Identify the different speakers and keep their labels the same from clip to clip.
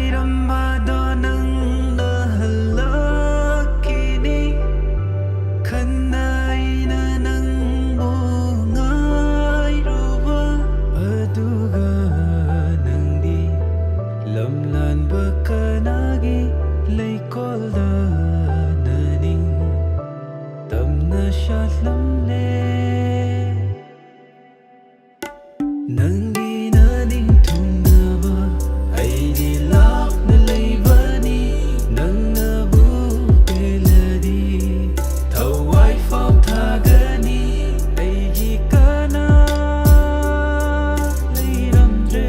Speaker 1: ꯍꯥꯏꯔꯝꯕꯗꯣ ꯅꯪꯅ ꯍꯜꯂꯛꯈꯤꯅꯤ ꯈꯟꯅ ꯑꯩꯅ ꯅꯪꯕꯨ ꯉꯥꯏꯔꯨꯕ ꯑꯗꯨꯒ ꯅꯪꯗꯤ ꯂꯝꯂꯥꯟꯕ ꯀꯅꯥꯒꯤ ꯂꯩꯀꯣꯜꯗ ꯅꯅꯤꯡ ꯇꯝꯅ ꯁꯥꯠꯂꯝꯂꯦ ꯅꯪꯒꯤ ꯅꯅꯤꯡ ꯊꯨꯡꯅꯕ ꯑꯩꯗꯤ ꯂꯥꯞꯅ ꯂꯩꯕꯅꯤ ꯅꯪꯅꯕꯨ ꯄꯦꯜꯂꯗꯤ ꯊꯋꯥꯏ ꯄꯥꯎꯊꯥꯒꯅꯤ ꯑꯩꯒꯤ ꯀꯅꯥ ꯂꯩꯔꯝꯗ꯭ꯔꯦ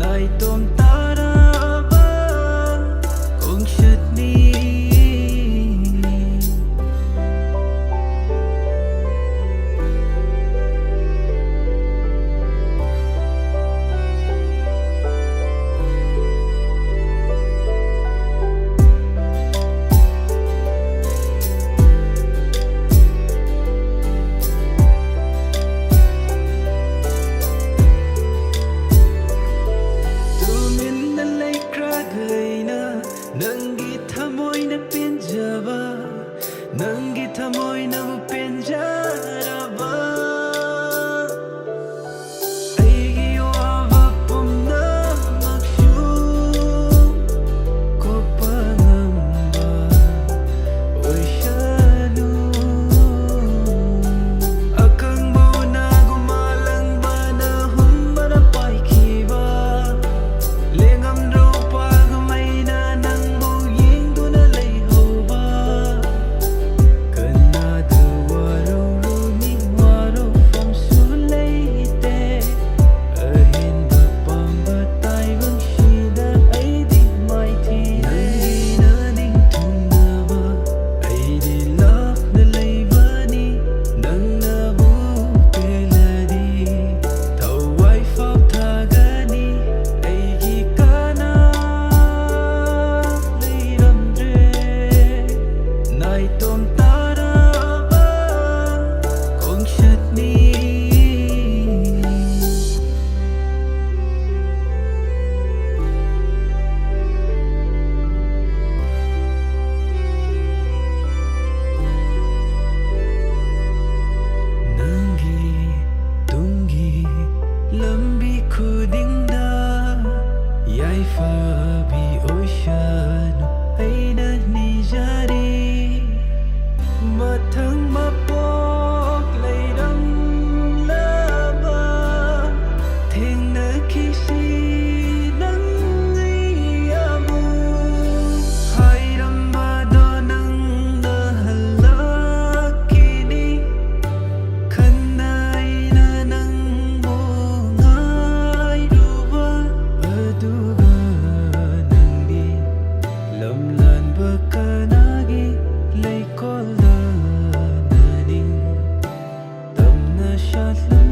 Speaker 1: ꯅꯥꯏꯇꯣꯝ ꯇꯥꯔꯕ ꯈꯣꯡꯆꯠꯅꯤ ꯅꯪꯒꯤ ꯊꯃꯣꯏꯅ ꯄꯦꯟꯖꯕ ꯅꯪꯒꯤ ꯊꯃꯣꯏꯅꯕꯨ ꯄꯦꯟꯖꯔꯕ ꯑꯩꯒꯤ ꯑꯋꯥꯕ ꯄꯨꯝꯅꯃꯛꯁꯨ ꯀꯣꯛꯄ ꯉꯝꯕ ꯑꯣꯏꯁꯅꯨ ꯑꯀꯪꯕ ꯎꯅꯒꯨꯝ ꯃꯥꯂꯪꯕꯅ ꯍꯨꯝꯕꯅ ꯄꯥꯏꯈꯤꯕ ꯂꯦꯡꯉꯝꯗ꯭ꯔ ꯂꯝꯕꯤ ꯈꯨꯗꯤꯡꯗ ꯌꯥꯏꯐꯕꯤ ꯑꯣꯏꯁꯅꯨ ꯑꯩꯅ ꯅꯤꯖꯔꯤ ꯃꯊꯪ ꯃꯄꯣꯛ ꯂꯩꯔꯝꯂꯕ ꯊꯦꯡꯅꯈꯤꯁꯤ ꯅꯪ ꯑꯩ ꯑꯃꯨꯛ ꯍꯥꯏꯔꯝꯕꯗꯣ ꯅꯪꯅ ꯍꯜꯂꯛꯈꯤꯅꯤ ꯈꯟꯅ ꯑꯩꯅ ꯅꯪꯕꯨ ꯉꯥꯏꯔꯨꯕ ꯑꯗꯨꯒ ꯅꯪꯗꯤ ꯂꯝꯂꯥꯟꯕ ꯀꯅꯥꯒꯤ ꯂꯩꯀꯣꯜꯗ ꯅꯅꯤꯡ ꯇꯝꯅ ꯁꯥꯠꯂꯝꯂꯦ